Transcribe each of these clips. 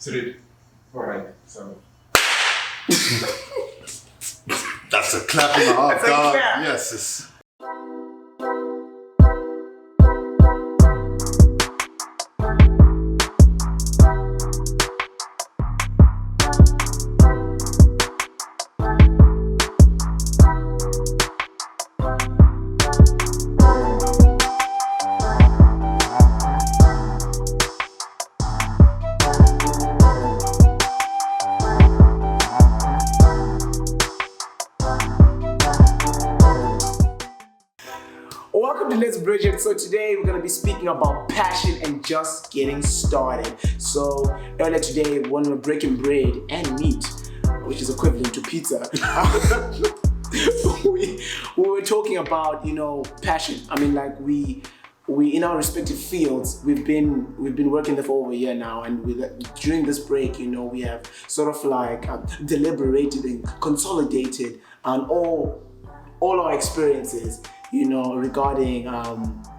3. Alright, so. That's a clap and a half, That's a dog. clap. Yes. Welcome to Let's Bridge It. So today we're going to be speaking about passion and just getting started. So earlier today when we were breaking bread and meat, which is equivalent to pizza, we were talking about, passion. I mean, like we in our respective fields, we've been working there for over a year now, and during this break, we have sort of like deliberated and consolidated on all our experiences, regarding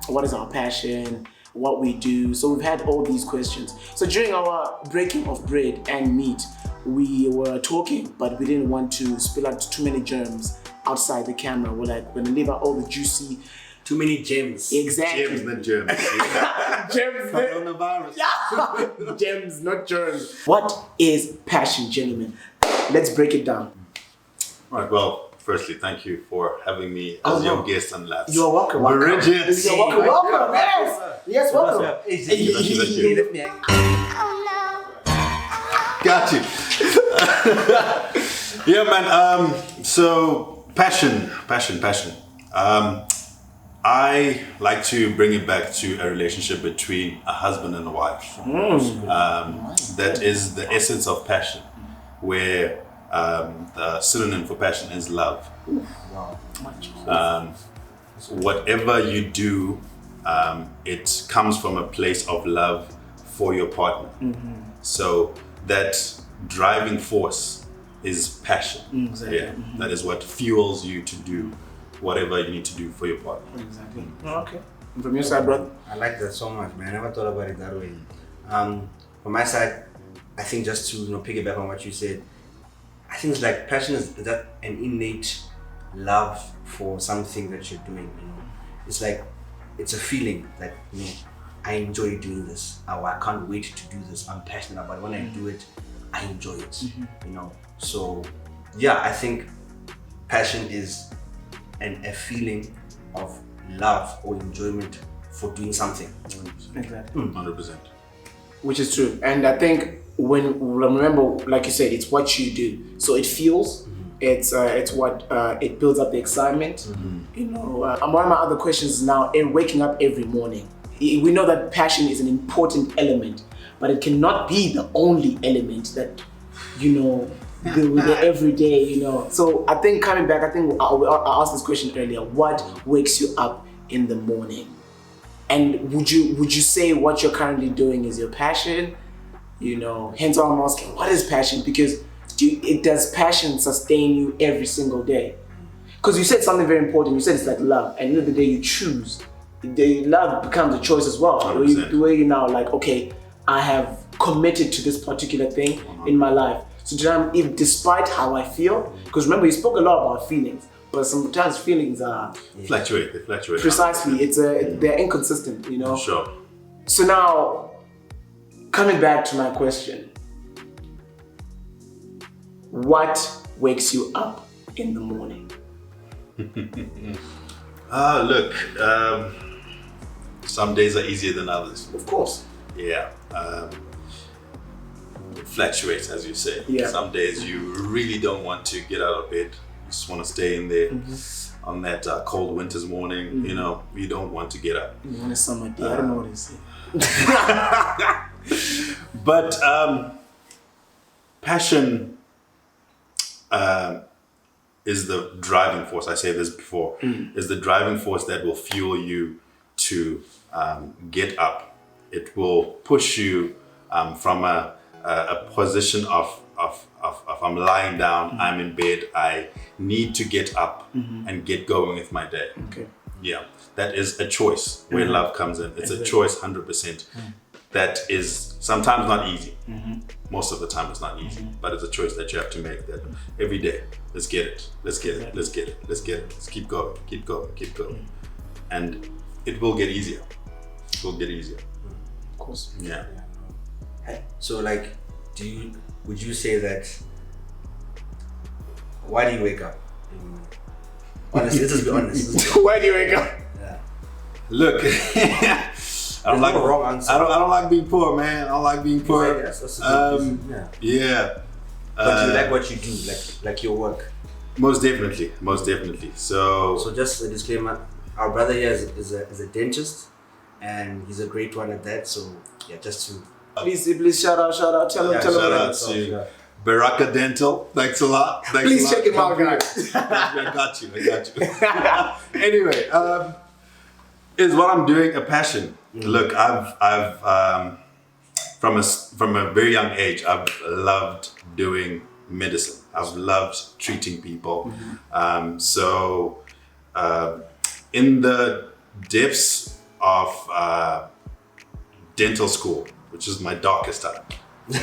what is our passion, what we do. So we've had all these questions. So during our breaking of bread and meat, we were talking, but we didn't want to spill out too many germs outside the camera. We're like, we're gonna leave out all the juicy. Too many gems. Exactly. Gems, not germs. Gems. Coronavirus. Yeah. Gems, not germs. What is passion, gentlemen? Let's break it down. All right, well, firstly, thank you for having me as your guest on Labs. You're welcome. Bridget. You're welcome. Yes, welcome. Got you. Yeah, man. So passion. I like to bring it back to a relationship between a husband and a wife. That is the essence of passion, where the synonym for passion is love. Whatever you do, it comes from a place of love for your partner. So that driving force is passion. Exactly. Yeah, that is what fuels you to do whatever you need to do for your partner. Exactly. Okay. And from your side, brother? I like that so much, man. I never thought about it that way. From my side, I think just to piggyback on what you said, I think it's like passion is that an innate love for something that you're doing. It's like it's a feeling like I enjoy doing this. I can't wait to do this. I'm passionate about it. When I do it, I enjoy it. So yeah, I think passion is a feeling of love or enjoyment for doing something. Exactly. 100%. Which is true. And I think remember, like you said, it's what you do. So it feels, it's what, it builds up the excitement. One of my other questions is now, waking up every morning. We know that passion is an important element, but it cannot be the only element that, the everyday, So I think coming back, I asked this question earlier, what wakes you up in the morning? And would you say what you're currently doing is your passion? Hence why I'm asking, what is passion? Because does passion sustain you every single day? Because you said something very important. You said it's like love, and at the end of the day, you choose. The love becomes a choice as well. The way you now like, okay, I have committed to this particular thing in my life. So if despite how I feel, because remember you spoke a lot about feelings, but sometimes feelings are Fluctuate. They fluctuate. Precisely, they're inconsistent, Sure. So now, coming back to my question, what wakes you up in the morning? Look, some days are easier than others. Of course. Yeah. It fluctuates, as you say. Yeah. Some days you really don't want to get out of bed. You just want to stay in there on that cold winter's morning. You don't want to get up. You want a summer day, I don't know what to say. But passion is the driving force. I say this before, is the driving force that will fuel you to get up. It will push you from a position of I'm lying down, I'm in bed, I need to get up and get going with my day. Okay. Yeah, that is a choice where love comes in. It's a choice 100%. that is sometimes not easy. Most of the time it's not easy, but it's a choice that you have to make, that every day, let's get it, let's get it, let's get it, let's get it, let's keep going, keep going, keep going. And it will get easier. It will get easier. Of course. Yeah. So like, would you say that, why do you wake up? Honestly, let's just be honest. Why do you wake up? Yeah. Look, I don't like no wrong answer. I don't like being poor, man. I don't like being poor. That's a good reason. Yeah. But you like what you do, like your work. Most definitely. So just a disclaimer: our brother here is a dentist, and he's a great one at that. So yeah, just to Please shout out. Tell him. shout out to Baraka Dental. Thanks a lot. Please check him out, guys. I got you. Anyway, is what I'm doing a passion? Look, I've from a very young age, I've loved doing medicine. I've loved treating people. So in the depths of dental school, which is my darkest time.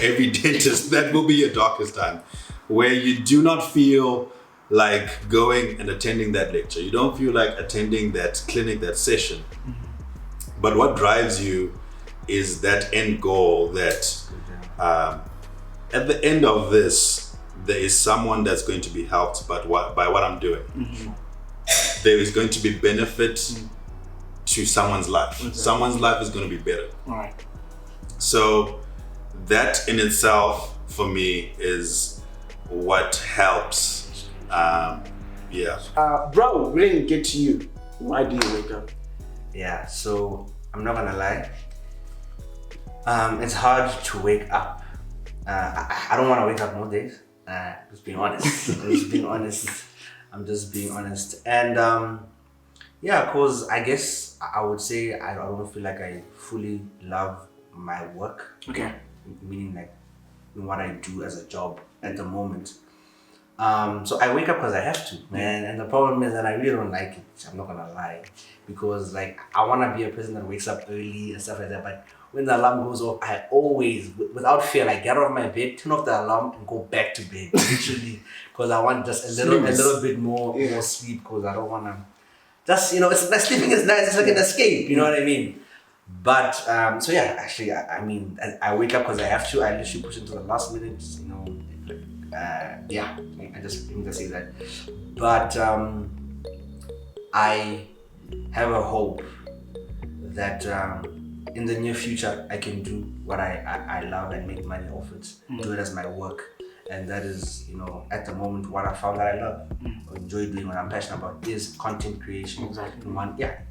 Every dentist, that will be your darkest time, where you do not feel like going and attending that lecture. You don't feel like attending that clinic, that session. But what drives you is that end goal that at the end of this, there is someone that's going to be helped by what I'm doing. There is going to be benefit to someone's life. Someone's life is going to be better. All right. So that in itself, for me, is what helps. Bro, we didn't get to you. Why do you wake up? Yeah, so I'm not gonna lie. It's hard to wake up. I don't want to wake up more days. Just being honest. I'm just being honest. And yeah, cause I guess I would say I don't feel like I fully love my work. Okay. Meaning like what I do as a job at the moment. So I wake up because I have to, man. And the problem is that I really don't like it. I'm not gonna lie, because like I wanna be a person that wakes up early and stuff like that. But when the alarm goes off, I always, without fail, I get out of my bed, turn off the alarm, and go back to bed. Literally, because I want just a little bit more sleep. Because I don't wanna just it's like sleeping is nice. It's like an escape. You know what I mean? But so yeah, actually, I mean, I wake up because I have to. I literally push into the last minute. Yeah, I just need to say that. But I have a hope that in the near future I can do what I love and make money off it, do it as my work. And that is, at the moment, what I found that I love or enjoy doing, what I'm passionate about is content creation. Exactly.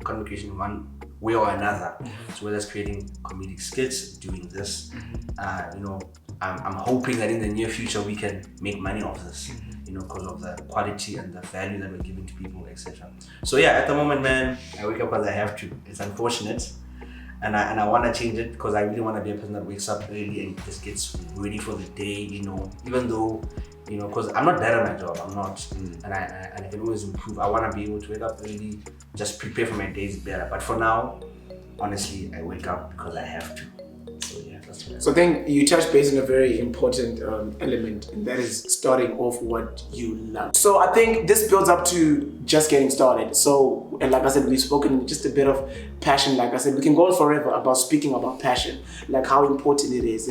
Content creation in one way or another. So whether it's creating comedic skits, doing this, I'm hoping that in the near future we can make money off this, because of the quality and the value that we're giving to people, etc. So yeah, at the moment, man, I wake up because I have to. It's unfortunate. And I want to change it because I really want to be a person that wakes up early and just gets ready for the day, even though, because I'm not bad at my job, I'm not, and I can always improve. I want to be able to wake up early, just prepare for my days better. But for now, honestly, I wake up because I have to. So yeah, that's what I So I think you touched base on a very important element, and that is starting off what you love. So I think this builds up to just getting started. So, and like I said, we've spoken just a bit of passion. Like I said, we can go on forever about speaking about passion, like how important it is,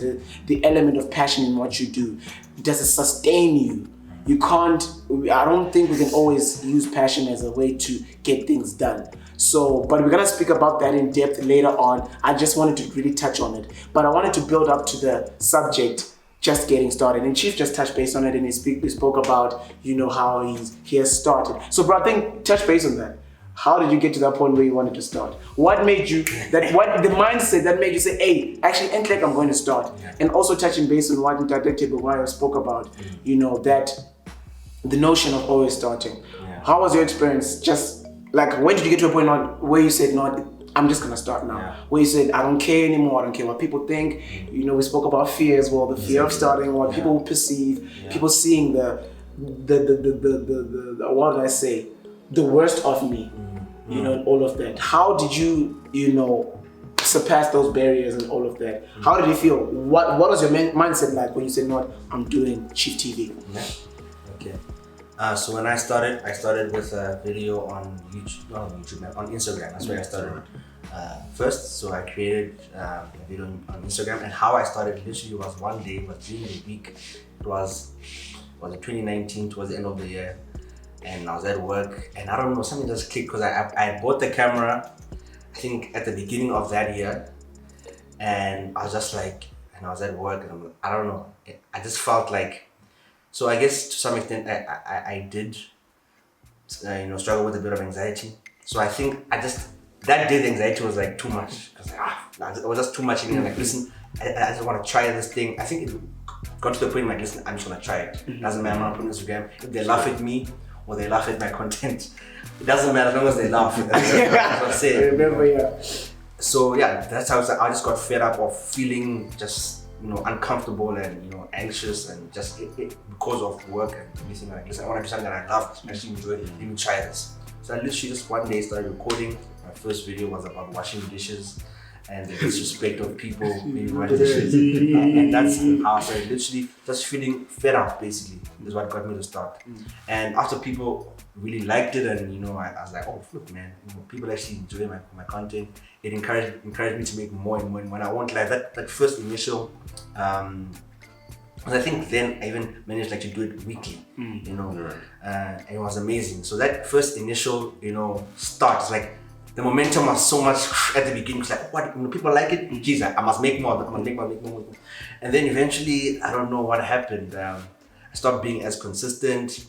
the element of passion in what you do. Does it sustain you? You can't, I don't think we can always use passion as a way to get things done. So, but we're gonna speak about that in depth later on. I just wanted to really touch on it. But I wanted to build up to the subject, just getting started. And Tshief just touched base on it, and he spoke about, how he has started. So, bro, I think touch base on that. How did you get to that point where you wanted to start? What made you, what the mindset that made you say, hey, actually, Onthatile, I'm going to start. And also touching base on what Onthatile spoke about, that the notion of always starting. Yeah. How was your experience? Just like, when did you get to a point where you said, no, I'm just gonna start now? Yeah. Where you said, I don't care anymore, I don't care what people think. We spoke about fear as well, the fear of starting, what people will perceive, people seeing the what did I say? The worst of me, all of that. How did you, surpassed those barriers and all of that. How did you feel? What was your mindset like when you said, "No, I'm doing Tshief TV"? Yeah. Okay. So when I started with a video on YouTube, not on YouTube, on Instagram. That's where I started first. So I created a video on Instagram, and how I started literally was one day, was during the week. It was 2019, towards the end of the year, and I was at work, and I don't know, something just clicked because I bought the camera, I think at the beginning of that year, and I was just like, and I was at work, and I don't know, I just felt like. So I guess to some extent I did, struggle with a bit of anxiety. So I think that day the anxiety was like too much. It was just too much. And like, listen, I just want to try this thing. I think it got to the point like, listen, I'm just gonna try it. Doesn't matter, I'm gonna put it on Instagram. If they laugh at me or they laugh at my content, it doesn't matter as long as they laugh. That's what I say. I remember, yeah. So yeah, that's how I just got fed up of feeling just uncomfortable and anxious and just because of work and everything. Like, listen, I want to do something that I love, actually enjoy it. Let me try this. So I literally just one day started recording. My first video was about washing dishes and the disrespect of people maybe washing dishes. And that's how I started literally just feeling fed up, basically, is what got me to start. And after people really liked it, and I was like, oh look, man, people actually enjoy my content. It encouraged me to make more and more. And when I won't lie, that first initial, because I think then I even managed to do it weekly, and it was amazing. So that first initial, start, like the momentum was so much at the beginning. It's like, what, people like it? Geez, I must make more. I must make more. And then eventually, I don't know what happened. I stopped being as consistent.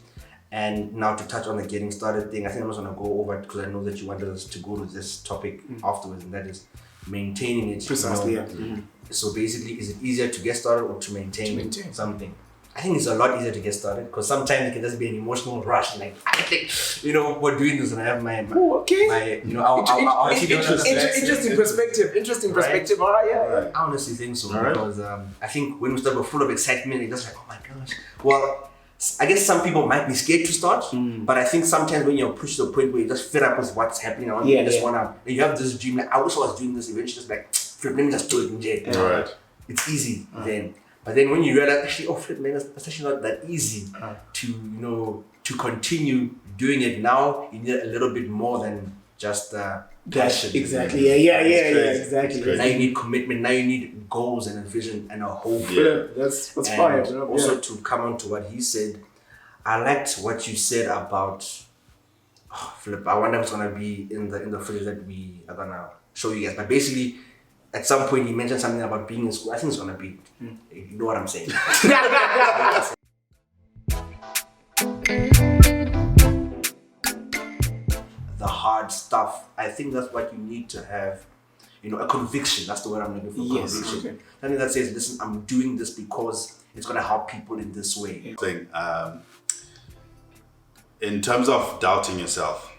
And now to touch on the getting started thing, I think I'm just gonna go over it because I know that you wanted us to go to this topic afterwards, and that is maintaining it. Precisely, yeah. So basically, is it easier to get started or to maintain something? I think it's a lot easier to get started because sometimes it can just be an emotional rush. Like, I think, we're doing this, and I have my interesting perspective. Interesting perspective. All right, yeah. I honestly think so because I think when we start, we're full of excitement. It's just like, oh my gosh. Well, I guess some people might be scared to start, but I think sometimes when you're pushed to a point where you're just fed up with what's happening around you, you have this dream, like, I wish I was doing this eventually, just like, flip, let me just do it in jail. Right. It's easy then. But then when you realize, actually, oh flip, man, that's actually not that easy to continue doing it now, you need a little bit more than just passion. Exactly. Yeah, exactly. Now you need commitment, now you need goals and a vision and a hope. Yeah, that's fire, bro. Also to come on to what he said, I liked what you said about flip. I wonder if it's gonna be in the footage that we are gonna show you guys. But basically, at some point he mentioned something about being in school. I think it's gonna be you know what I'm saying. The hard stuff. I think that's what you need to have, a conviction. That's the word I'm looking for. Yes. Conviction. Okay. Something that says, listen, I'm doing this because it's going to help people in this way. In terms of doubting yourself,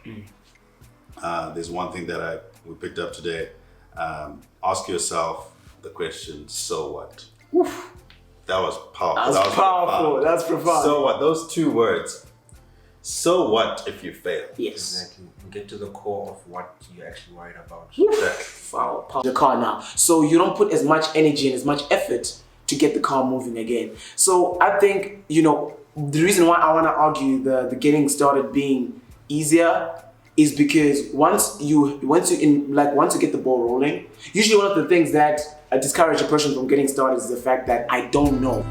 there's one thing that we picked up today. Ask yourself the question, so what? Oof. That was powerful. That's powerful. That's profound. So what? Those two words. So what if you fail? Yes. Exactly. Get to the core of what you're actually worried about. Wow. The car now. So you don't put as much energy and as much effort to get the car moving again. So I think, the reason why I want to argue the getting started being easier is because once you get the ball rolling, usually one of the things that discourage a person from getting started is the fact that I don't know.